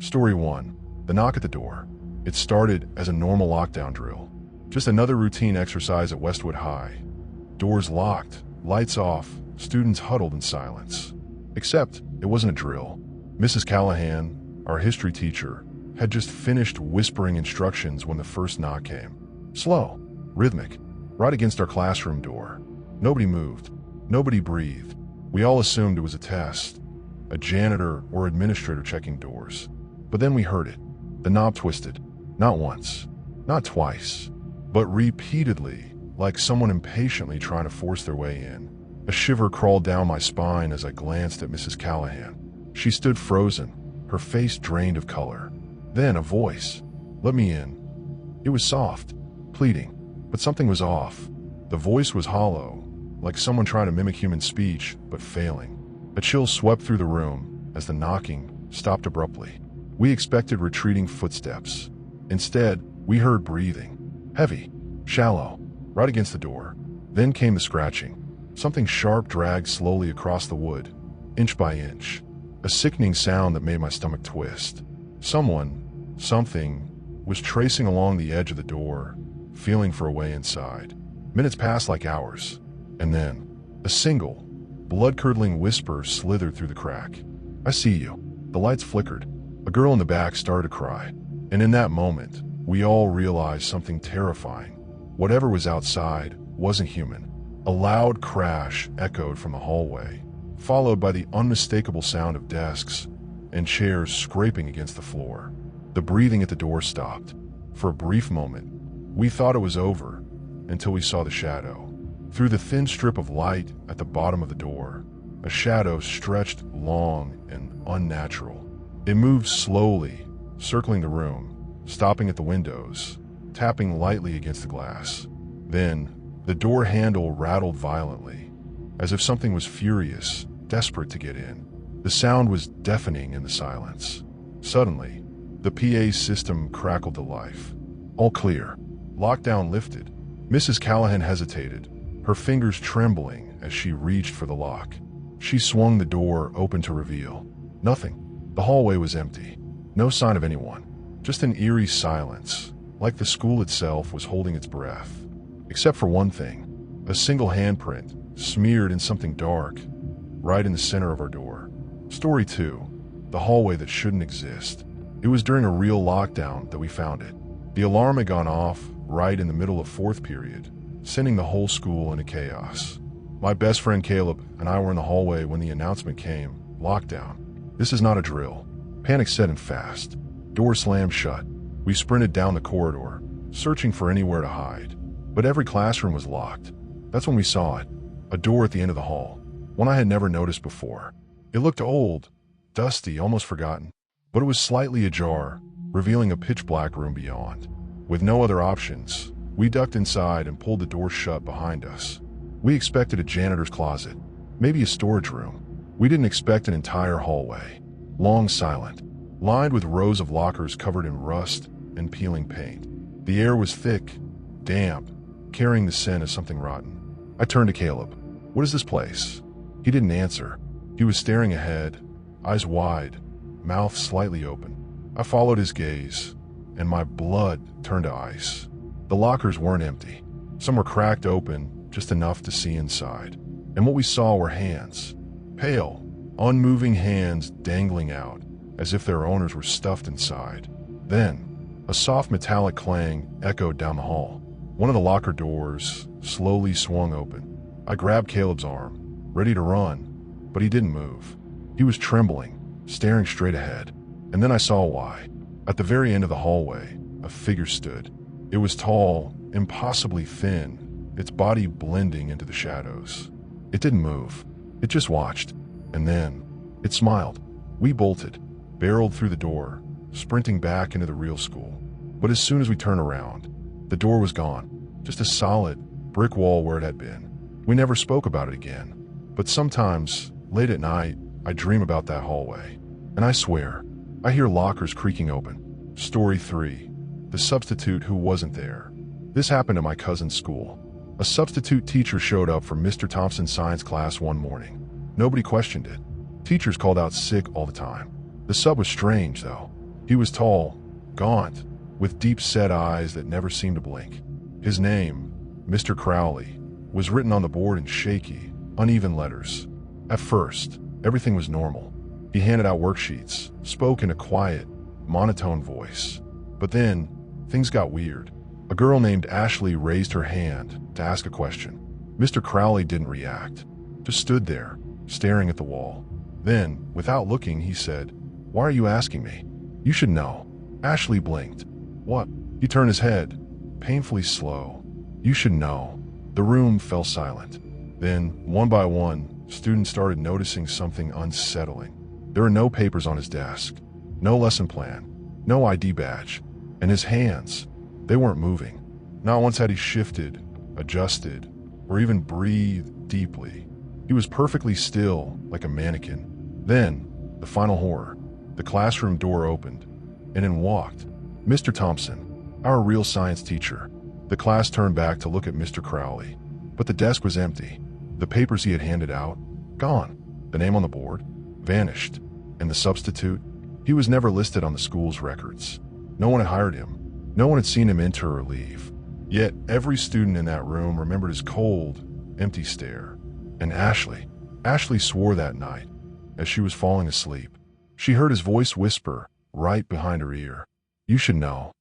Story 1. The knock at the door. It started as a normal lockdown drill. Just another routine exercise at Westwood High. Doors locked, lights off, students huddled in silence. Except it wasn't a drill. Mrs. Callahan, our history teacher, had just finished whispering instructions when the first knock came. Slow, rhythmic, right against our classroom door. Nobody moved. Nobody breathed. We all assumed it was a test, a janitor or administrator checking doors. But then we heard it. The knob twisted. Not once, not twice, but repeatedly, like someone impatiently trying to force their way in. A shiver crawled down my spine as I glanced at Mrs. Callahan. She stood frozen, her face drained of color. Then a voice. "Let me in." It was soft, pleading, but something was off. The voice was hollow, like someone trying to mimic human speech, but failing. A chill swept through the room as the knocking stopped abruptly. We expected retreating footsteps. Instead, we heard breathing. Heavy, shallow, right against the door. Then came the scratching. Something sharp dragged slowly across the wood, inch by inch. A sickening sound that made my stomach twist. Something, was tracing along the edge of the door, feeling for a way inside. Minutes passed like hours, and then a single, blood-curdling whisper slithered through the crack. "I see you." The lights flickered. A girl in the back started to cry, and in that moment, we all realized something terrifying. Whatever was outside wasn't human. A loud crash echoed from the hallway, followed by the unmistakable sound of desks and chairs scraping against the floor. The breathing at the door stopped. For a brief moment, we thought it was over, until we saw the shadow. Through the thin strip of light at the bottom of the door, a shadow stretched long and unnatural. It moved slowly, circling the room, stopping at the windows, tapping lightly against the glass. Then, the door handle rattled violently, as if something was furious, desperate to get in. The sound was deafening in the silence. Suddenly, the PA system crackled to life. All clear. Lockdown lifted. Mrs. Callahan hesitated, her fingers trembling as she reached for the lock. She swung the door open to reveal nothing. The hallway was empty. No sign of anyone. Just an eerie silence, like the school itself was holding its breath. Except for one thing. A single handprint, smeared in something dark, right in the center of our door. Story 2. The hallway that shouldn't exist. It was during a real lockdown that we found it. The alarm had gone off right in the middle of fourth period, sending the whole school into chaos. My best friend Caleb and I were in the hallway when the announcement came, lockdown. This is not a drill. Panic set in fast. Door slammed shut. We sprinted down the corridor, searching for anywhere to hide. But every classroom was locked. That's when we saw it. A door at the end of the hall. One I had never noticed before. It looked old, dusty, almost forgotten. But it was slightly ajar, revealing a pitch-black room beyond. With no other options, we ducked inside and pulled the door shut behind us. We expected a janitor's closet, maybe a storage room. We didn't expect an entire hallway. Long, silent, lined with rows of lockers covered in rust and peeling paint. The air was thick, damp, carrying the scent of something rotten. I turned to Caleb. "What is this place?" He didn't answer. He was staring ahead, eyes wide, mouth slightly open. I followed his gaze, and my blood turned to ice. The lockers weren't empty. Some were cracked open, just enough to see inside. And what we saw were hands. Pale, unmoving hands dangling out, as if their owners were stuffed inside. Then, a soft metallic clang echoed down the hall. One of the locker doors slowly swung open. I grabbed Caleb's arm, ready to run, but he didn't move. He was trembling, staring straight ahead. And then I saw why. At the very end of the hallway, a figure stood. It was tall, impossibly thin, its body blending into the shadows. It didn't move. It just watched. And then, it smiled. We bolted, barreled through the door, sprinting back into the real school. But as soon as we turned around, the door was gone. Just a solid brick wall where it had been. We never spoke about it again. But sometimes, late at night, I dream about that hallway. And I swear, I hear lockers creaking open. Story 3. The substitute who wasn't there. This happened at my cousin's school. A substitute teacher showed up for Mr. Thompson's science class one morning. Nobody questioned it. Teachers called out sick all the time. The sub was strange, though. He was tall, gaunt, with deep-set eyes that never seemed to blink. His name, Mr. Crowley, was written on the board in shaky, uneven letters. At first, everything was normal. He handed out worksheets, spoke in a quiet, monotone voice. But then, things got weird. A girl named Ashley raised her hand to ask a question. Mr. Crowley didn't react, just stood there, staring at the wall. Then, without looking, he said, "Why are you asking me? You should know." Ashley blinked. "What?" He turned his head, painfully slow. "You should know." The room fell silent. Then, one by one, students started noticing something unsettling. There were no papers on his desk, no lesson plan, no ID badge, and his hands, they weren't moving. Not once had he shifted, adjusted, or even breathed deeply. He was perfectly still, like a mannequin. Then, the final horror. The classroom door opened, and in walked Mr. Thompson, our real science teacher. The class turned back to look at Mr. Crowley, but the desk was empty. The papers he had handed out, gone. The name on the board, vanished. And the substitute, he was never listed on the school's records. No one had hired him. No one had seen him enter or leave. Yet every student in that room remembered his cold, empty stare. And Ashley swore that night, as she was falling asleep. She heard his voice whisper right behind her ear, "You should know."